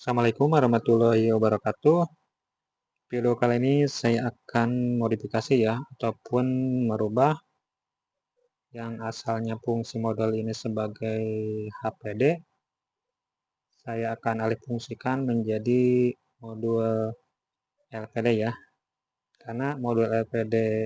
Assalamualaikum warahmatullahi wabarakatuh. Video kali ini saya akan modifikasi ya, ataupun merubah yang asalnya fungsi modul ini sebagai HPD. Saya akan alih fungsikan menjadi modul LPD ya. Karena modul LPD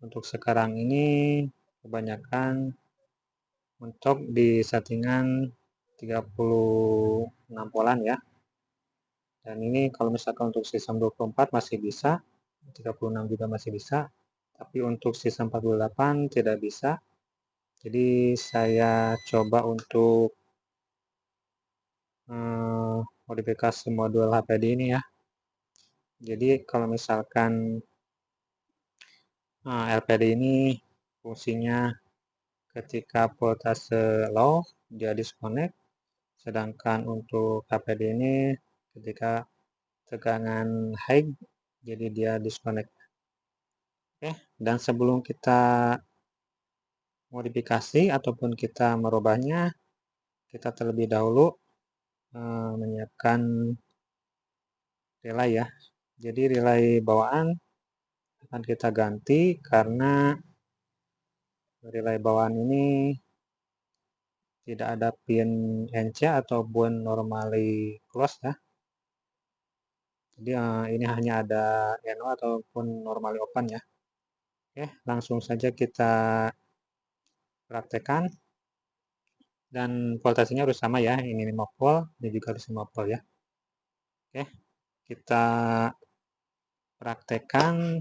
untuk sekarang ini kebanyakan mentok di settingan 36 volan ya. Dan ini kalau misalkan untuk sistem 24 masih bisa, 36 juga masih bisa, tapi untuk sistem 48 tidak bisa. Jadi saya coba untuk modifikasi modul HPD ini ya. Jadi kalau misalkan LPD ini fungsinya ketika voltase low dia disconnect, sedangkan untuk HPD ini ketika tegangan high jadi dia disconnect. Oke, dan sebelum kita modifikasi ataupun kita merubahnya, kita terlebih dahulu menyiapkan relay ya. Jadi relay bawaan akan kita ganti karena relay bawaan ini tidak ada pin NC ataupun normally close ya. Jadi ini hanya ada NO ataupun normally open ya. Oke, langsung saja kita praktekkan. Dan voltasenya harus sama ya, ini 5 volt, ini juga harus 5 volt ya. Oke, kita praktekkan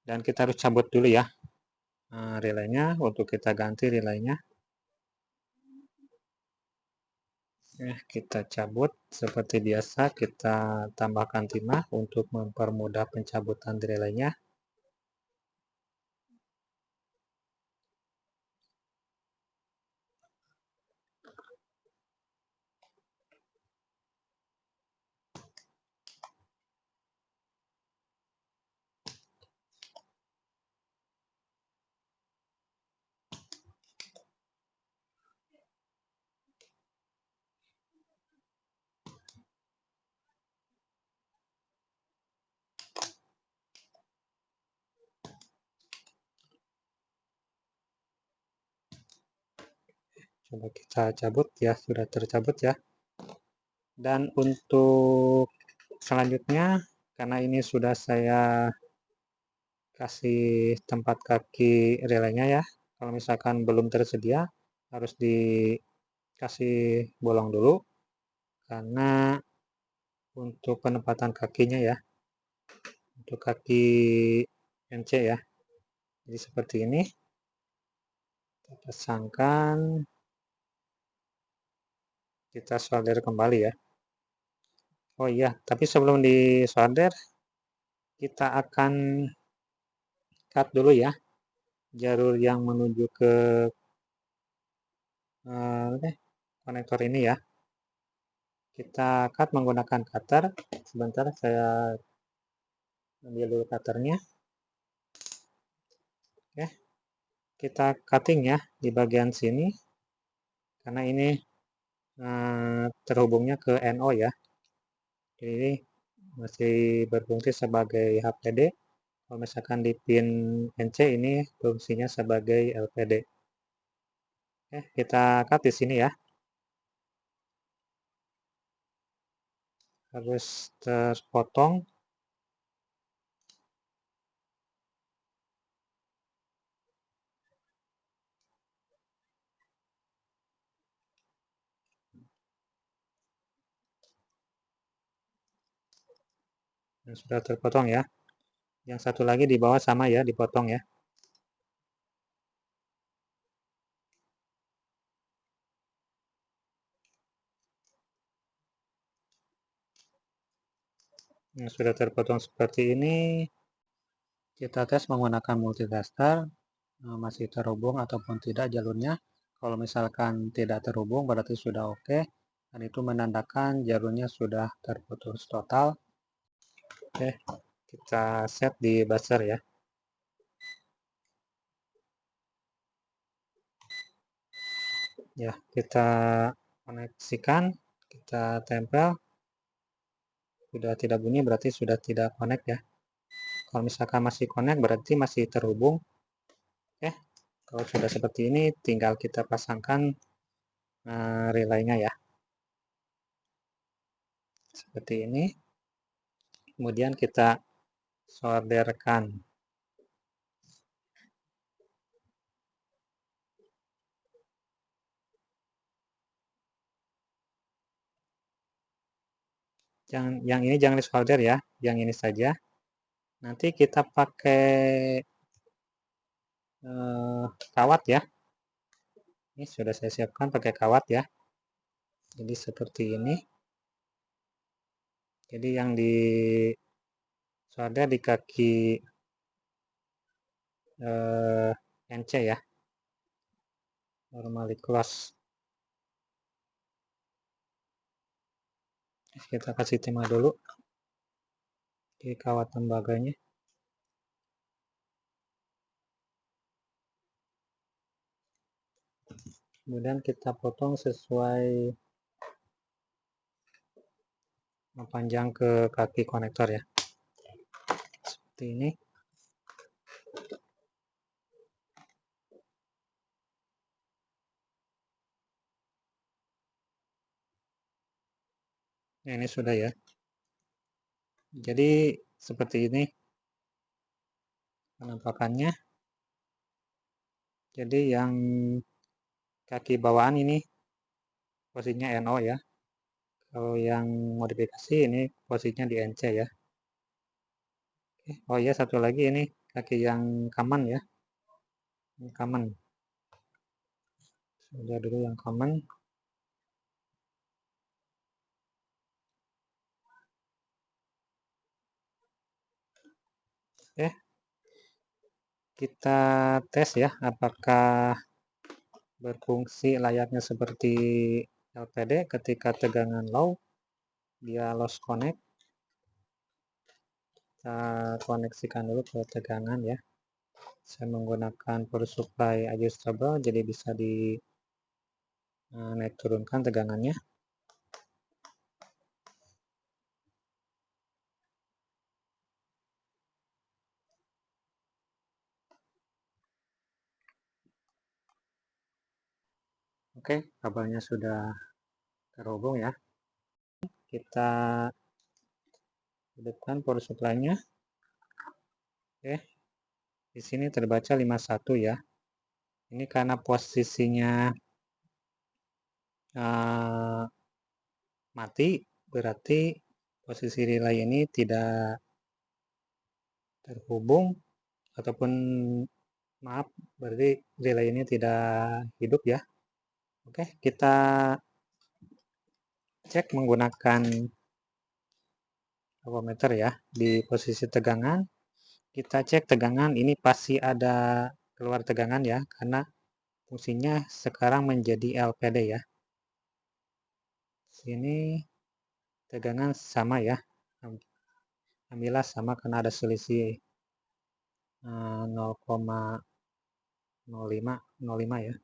dan kita harus cabut dulu ya relaynya untuk kita ganti relaynya. Kita cabut seperti biasa, kita tambahkan timah untuk mempermudah pencabutan relaynya. Coba kita cabut ya, sudah tercabut ya. Dan untuk selanjutnya, karena ini sudah saya kasih tempat kaki relaynya ya, kalau misalkan belum tersedia harus dikasih bolong dulu karena untuk penempatan kakinya ya, untuk kaki NC ya. Jadi seperti ini, kita pasangkan, kita solder kembali ya. Oh iya, tapi sebelum di solder kita akan cut dulu ya jalur yang menuju ke konektor ini ya. Kita cut menggunakan cutter. Sebentar saya ambil dulu cutternya. Oke, kita cutting ya di bagian sini karena ini terhubungnya ke NO ya. Jadi ini masih berfungsi sebagai HPD. Kalau misalkan di pin NC ini fungsinya sebagai LPD. Oke, kita cut di sini ya. Harus terpotong. Yang sudah terpotong ya. Yang satu lagi di bawah sama ya, dipotong ya. Yang sudah terpotong seperti ini, kita tes menggunakan multitester, masih terhubung ataupun tidak jalurnya. Kalau misalkan tidak terhubung berarti sudah oke, dan itu menandakan jalurnya sudah terputus total. Oke, kita set di buzzer ya. Ya, kita koneksikan, kita tempel, sudah tidak bunyi berarti sudah tidak connect ya. Kalau misalkan masih connect berarti masih terhubung. Oke, kalau sudah seperti ini tinggal kita pasangkan relaynya ya. Seperti ini. Kemudian kita solderkan. Yang ini jangan di solder ya, yang ini saja. Nanti kita pakai kawat ya. Ini sudah saya siapkan pakai kawat ya. Jadi seperti ini. Jadi yang di solder di kaki NC ya. Normally close. Kita kasih timah dulu di kawat tembaganya. Kemudian kita potong sesuai panjang ke kaki konektor ya. Seperti ini. Nah, ini sudah ya. Jadi seperti ini penampakannya. Jadi yang kaki bawaan ini posisinya NO ya. Kalau yang modifikasi ini posisinya di NC ya. Oh iya, satu lagi ini kaki yang common ya. Ini common. Sudah dulu yang common. Oke. Kita tes ya apakah berfungsi layaknya seperti LPD. Ketika tegangan low dia lost connect. Kita koneksikan dulu ke tegangan ya. Saya menggunakan power supply adjustable, jadi bisa di naik turunkan tegangannya. Oke, kabelnya sudah terhubung ya. Kita hidupkan power supply-nya. Oke. Di sini terbaca 51 ya. Ini karena posisinya mati, berarti posisi relay ini tidak terhubung ataupun maaf, berarti relay ini tidak hidup ya. Oke, kita cek menggunakan voltmeter ya. Di posisi tegangan kita cek tegangan, ini pasti ada keluar tegangan ya, karena fungsinya sekarang menjadi LPD ya. Sini tegangan sama ya, alhamdulillah sama karena ada selisih 0,05 ya.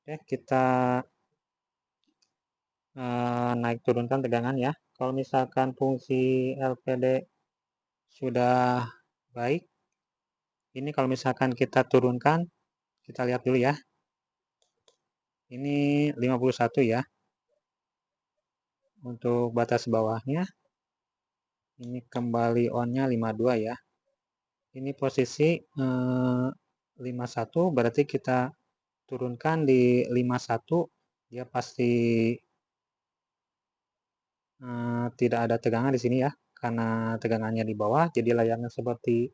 Oke, kita naik turunkan tegangan ya. Kalau misalkan fungsi LPD sudah baik, ini kalau misalkan kita turunkan, kita lihat dulu ya. Ini 51 ya. Untuk batas bawahnya, ini kembali on-nya 52 ya. Ini posisi 51, berarti kita turunkan di 51, dia pasti tidak ada tegangan di sini ya, karena tegangannya di bawah, jadi layaknya seperti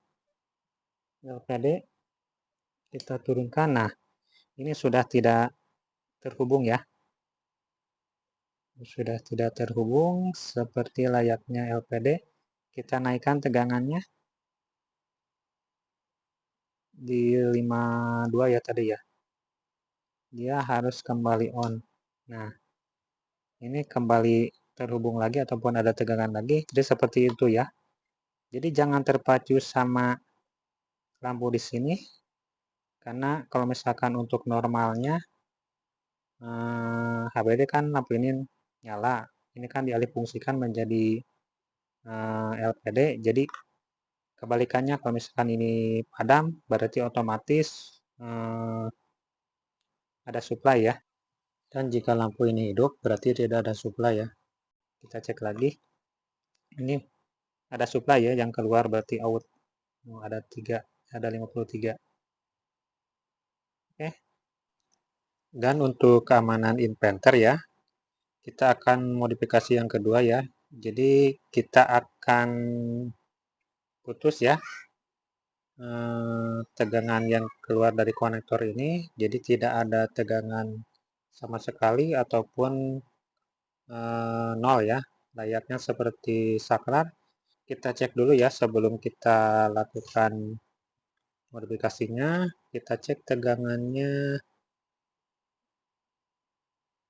LPD. Kita turunkan, nah ini sudah tidak terhubung ya, sudah tidak terhubung seperti layaknya LPD. Kita naikkan tegangannya di 52 ya tadi ya, dia harus kembali on. Nah ini kembali terhubung lagi ataupun ada tegangan lagi, jadi seperti itu ya. Jadi jangan terpacu sama lampu di sini, karena kalau misalkan untuk normalnya HBD kan lampu ini nyala, ini kan dialih fungsikan menjadi LPD, jadi kebalikannya kalau misalkan ini padam berarti otomatis ada supply ya, dan jika lampu ini hidup berarti tidak ada supply ya. Kita cek lagi, ini ada supply ya, yang keluar berarti out. Ada 3, ada 53. Oke. Dan untuk keamanan inverter ya, kita akan modifikasi yang kedua ya. Jadi kita akan putus ya tegangan yang keluar dari konektor ini, jadi tidak ada tegangan sama sekali ataupun nol ya, layaknya seperti saklar. Kita cek dulu ya sebelum kita lakukan modifikasinya. Kita cek tegangannya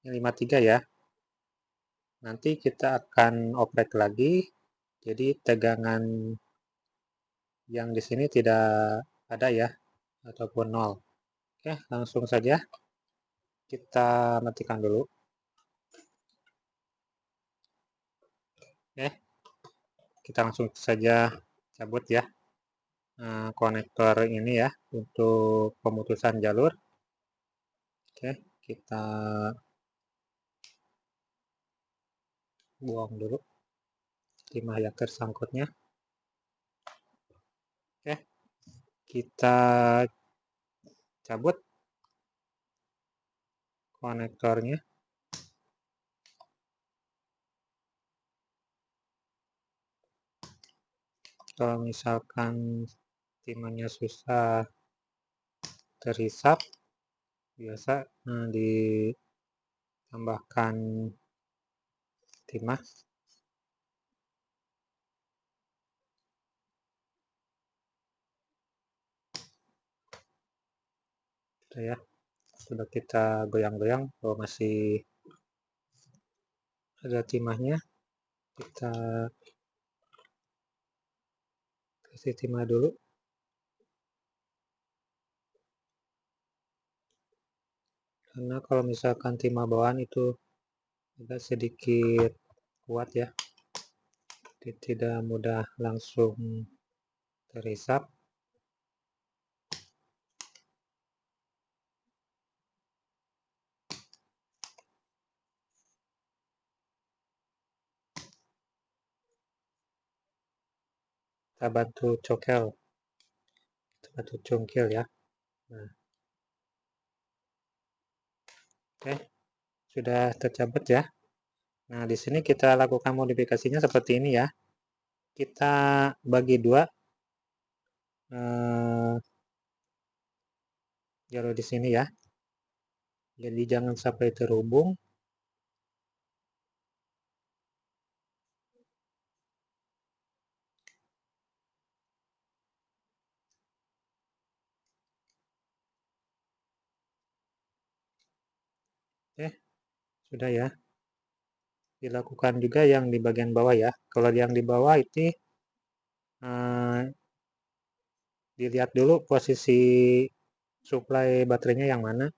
53 ya. Nanti kita akan oprek lagi, jadi tegangan yang di sini tidak ada ya, ataupun nol. Oke, langsung saja kita matikan dulu. Oke, kita langsung saja cabut ya konektor ini ya untuk pemutusan jalur. Oke, kita buang dulu timah yang tersangkutnya. Oke, kita cabut konektornya. Kalau misalkan timahnya susah terhisap, biasa ditambahkan timah. Sudah ya, sudah kita goyang-goyang. Kalau masih ada timahnya, kita kasih timah dulu. Karena kalau misalkan timah bawaan itu agak sedikit kuat ya, tidak mudah langsung terhisap. Kita bantu cokel, kita bantu cungkil ya. Nah, oke, sudah tercabut ya. Nah, di sini kita lakukan modifikasinya seperti ini ya. Kita bagi dua jalur di sini ya. Jadi jangan sampai terhubung. Oke, sudah ya. Dilakukan juga yang di bagian bawah ya. Kalau yang di bawah itu dilihat dulu posisi supply baterainya yang mana.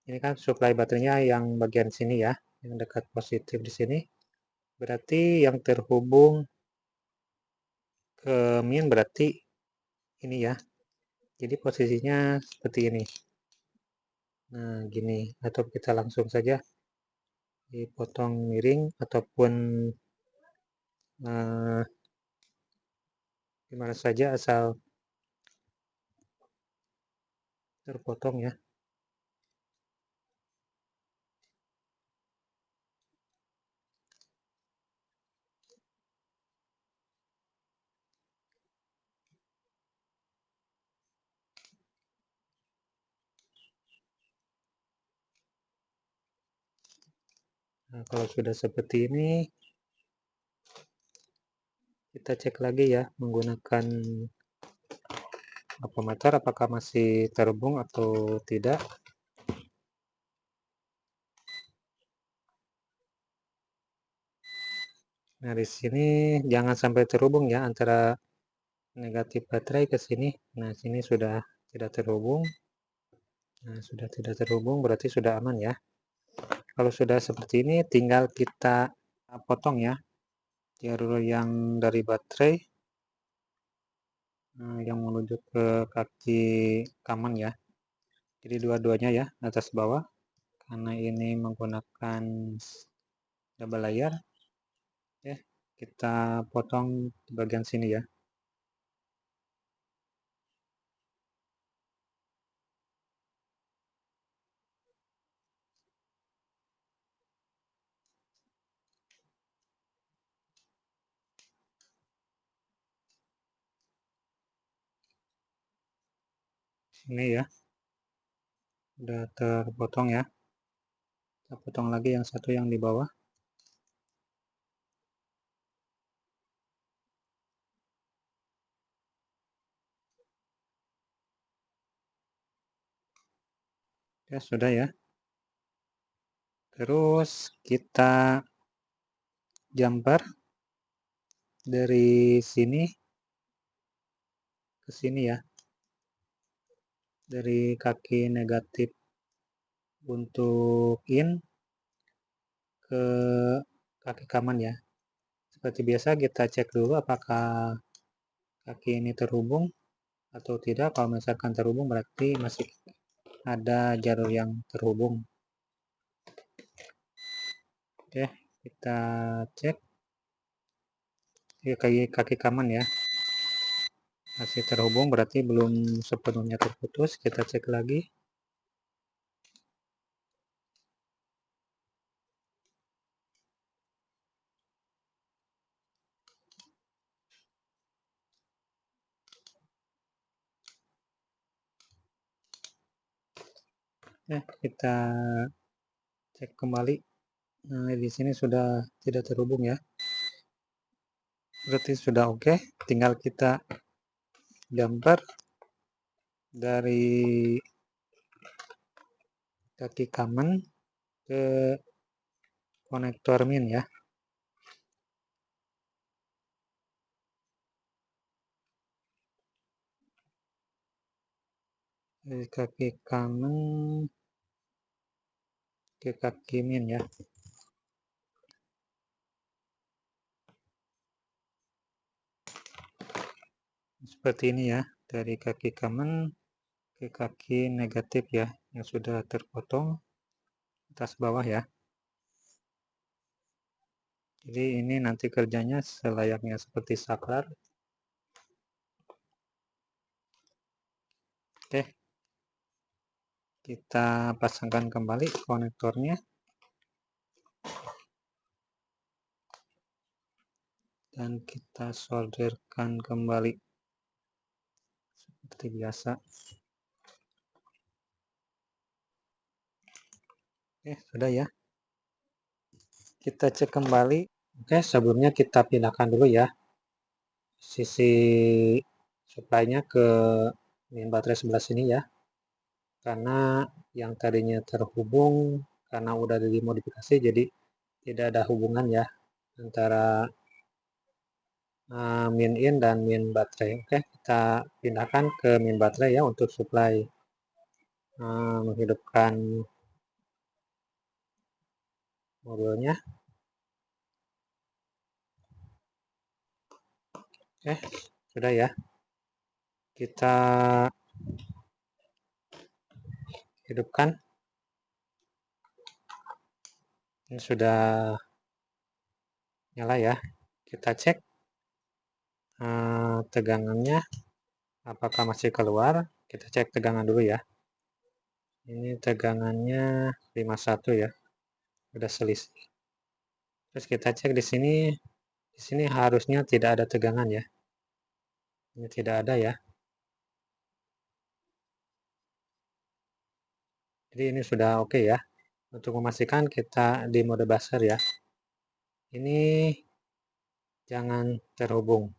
Ini kan supply baterainya yang bagian sini ya, yang dekat positif di sini. Berarti yang terhubung ke min berarti ini ya. Jadi posisinya seperti ini. Nah, gini. Atau kita langsung saja dipotong miring ataupun gimana saja asal terpotong ya. Nah, kalau sudah seperti ini, kita cek lagi ya menggunakan ampermeter apakah masih terhubung atau tidak. Nah, di sini jangan sampai terhubung ya antara negatif baterai ke sini. Nah, sini sudah tidak terhubung. Nah, sudah tidak terhubung berarti sudah aman ya. Kalau sudah seperti ini, tinggal kita potong ya jalur yang dari baterai yang menuju ke kaki kaman ya. Jadi dua-duanya ya, atas bawah. Karena ini menggunakan double layer, ya kita potong di bagian sini ya. Ini ya, udah terpotong ya. Kita potong lagi yang satu yang di bawah. Ya sudah ya. Terus kita jumper dari sini ke sini ya. Dari kaki negatif untuk in ke kaki kaman ya. Seperti biasa kita cek dulu apakah kaki ini terhubung atau tidak. Kalau misalkan terhubung berarti masih ada jalur yang terhubung. Oke, kita cek kaki kaman ya, masih terhubung berarti belum sepenuhnya terputus. Kita cek lagi. Kita cek kembali. Nah, di sini sudah tidak terhubung ya, berarti sudah oke. Tinggal kita jumper dari kaki kaman ke konektor min ya. Dari kaki kanan ke kaki min ya. Seperti ini ya, dari kaki kanan ke kaki negatif ya, yang sudah terpotong atas bawah ya. Jadi ini nanti kerjanya selayaknya seperti saklar. Oke, kita pasangkan kembali konektornya dan kita solderkan kembali seperti biasa. Oke, sudah ya. Kita cek kembali. Oke, sebelumnya kita pindahkan dulu ya sisi supply-nya ke main baterai sebelah sini ya. Karena yang tadinya terhubung karena udah dimodifikasi jadi tidak ada hubungan ya antara min in dan min baterai. Oke, kita pindahkan ke min baterai ya untuk supply menghidupkan modulnya. Oke, sudah ya. Kita hidupkan. Ini sudah nyala ya. Kita cek tegangannya apakah masih keluar. Kita cek tegangan dulu ya. Ini tegangannya 51 ya. Udah selisih. Terus kita cek di sini. Di sini harusnya tidak ada tegangan ya. Ini tidak ada ya. Jadi ini sudah oke ya. Untuk memastikan kita di mode buzzer ya. Ini jangan terhubung.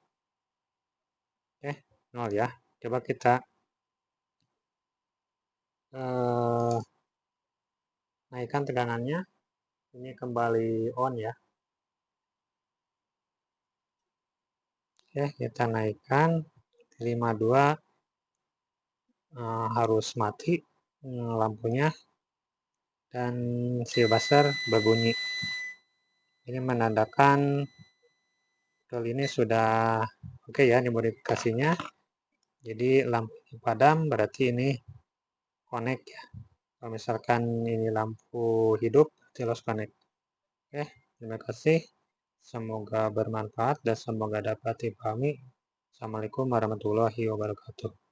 Oke, 0 ya. Coba kita naikkan tegangannya. Ini kembali on ya. Oke, kita naikkan 52 harus mati lampunya dan si buzzer berbunyi. Ini menandakan tool ini sudah oke ya, ini modifikasinya. Jadi lampu padam berarti ini connect ya. Kalau misalkan ini lampu hidup, berarti lost connect. Oke, terima kasih. Semoga bermanfaat dan semoga dapat dipahami. Assalamualaikum warahmatullahi wabarakatuh.